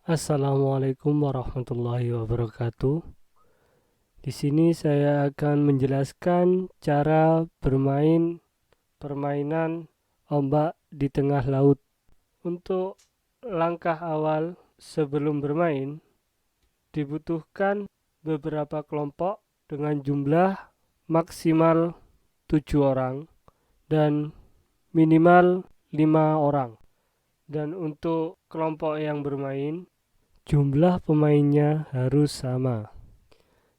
Assalamualaikum warahmatullahi wabarakatuh. Di sini saya akan menjelaskan cara bermain permainan ombak di tengah laut. Untuk langkah awal sebelum bermain, dibutuhkan beberapa kelompok dengan jumlah maksimal 7 orang dan minimal 5 orang. Dan untuk kelompok yang bermain, jumlah pemainnya harus sama.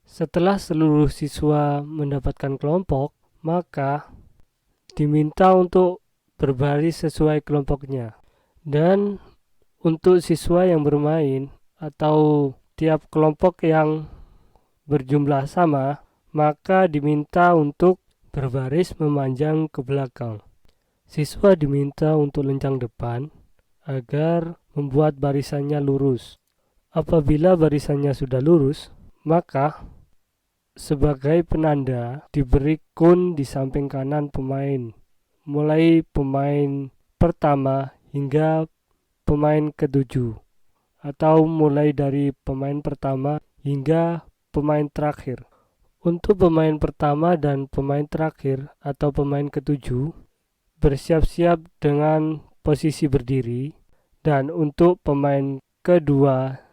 Setelah seluruh siswa mendapatkan kelompok, maka diminta untuk berbaris sesuai kelompoknya. Dan untuk siswa yang bermain atau tiap kelompok yang berjumlah sama, maka diminta untuk berbaris memanjang ke belakang. Siswa diminta untuk lencang depan agar membuat barisannya lurus. Apabila barisannya sudah lurus, maka sebagai penanda diberi kun di samping kanan pemain, mulai pemain pertama hingga pemain ketujuh, atau mulai dari pemain pertama hingga pemain terakhir. Untuk pemain pertama dan pemain terakhir atau pemain ketujuh, bersiap-siap dengan posisi berdiri, dan untuk pemain kedua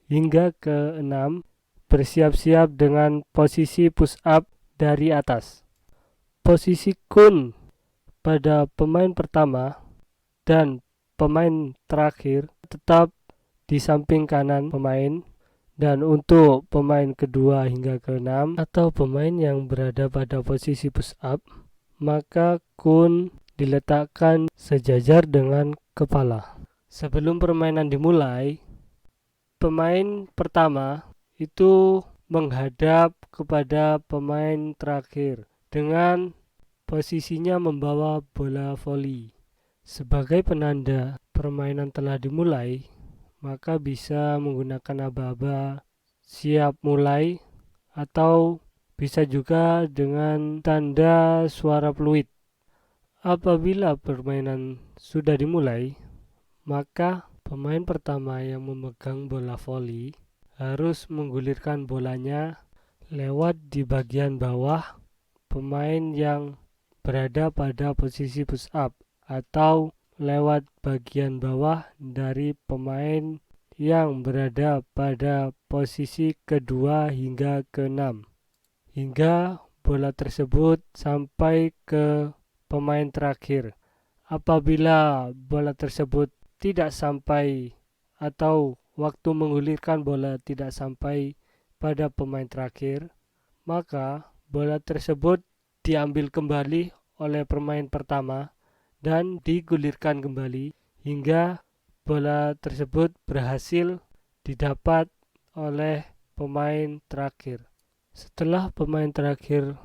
hingga keenam, bersiap-siap dengan posisi push up dari atas. Posisi kun pada pemain pertama dan pemain terakhir tetap di samping kanan pemain, dan untuk pemain kedua hingga keenam atau pemain yang berada pada posisi push up, maka kun diletakkan sejajar dengan kepala. Sebelum permainan dimulai, pemain pertama itu menghadap kepada pemain terakhir dengan posisinya membawa bola voli. Sebagai penanda permainan telah dimulai, maka bisa menggunakan aba-aba siap mulai, atau bisa juga dengan tanda suara fluid. Apabila permainan sudah dimulai, maka pemain pertama yang memegang bola voli harus menggulirkan bolanya lewat di bagian bawah pemain yang berada pada posisi push up, atau lewat bagian bawah dari pemain yang berada pada posisi kedua hingga keenam, hingga bola tersebut sampai ke pemain terakhir. Apabila bola tersebut tidak sampai atau waktu menggulirkan bola tidak sampai pada pemain terakhir, maka bola tersebut diambil kembali oleh pemain pertama dan digulirkan kembali hingga bola tersebut berhasil didapat oleh pemain terakhir. Setelah pemain terakhir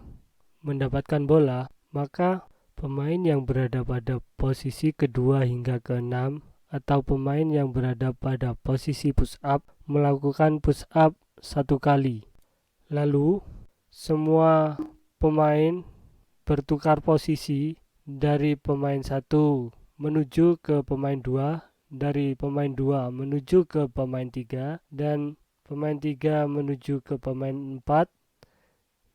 mendapatkan bola, maka pemain yang berada pada posisi kedua hingga keenam atau pemain yang berada pada posisi push up melakukan push up 1 kali. Lalu semua pemain bertukar posisi dari pemain 1 menuju ke pemain 2, dari pemain 2 menuju ke pemain 3, dan pemain 3 menuju ke pemain 4,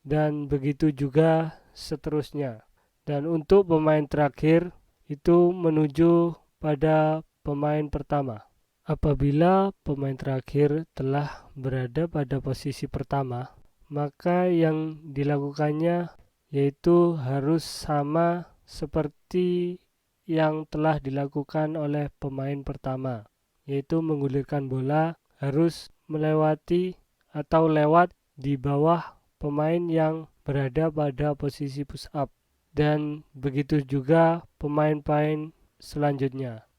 dan begitu juga seterusnya. Dan untuk pemain terakhir itu menuju pada pemain pertama. Apabila pemain terakhir telah berada pada posisi pertama, maka yang dilakukannya yaitu harus sama seperti yang telah dilakukan oleh pemain pertama, yaitu menggulirkan bola harus melewati atau lewat di bawah pemain yang berada pada posisi push up. Dan begitu juga pemain-pemain selanjutnya.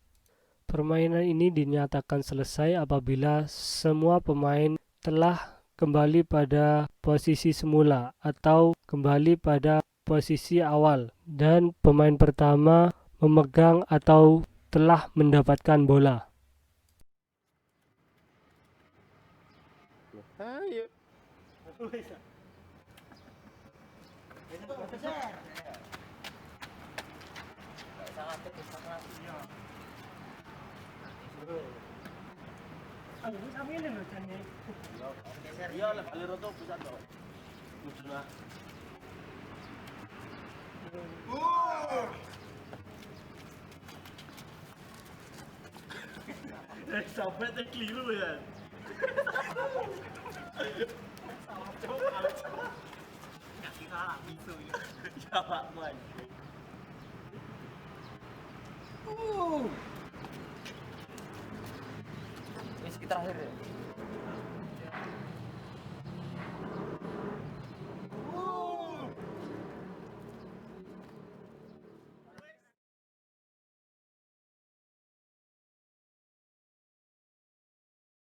Permainan ini dinyatakan selesai apabila semua pemain telah kembali pada posisi semula atau kembali pada posisi awal, dan pemain pertama memegang atau telah mendapatkan bola. Ayo. Aku sampe ini lho jane. Geser ya le bali roto pusat to. Muduna. Sampai teh keliru ya. Nggak salah itu ya. Ya Pak Boy. Ini terakhir ya.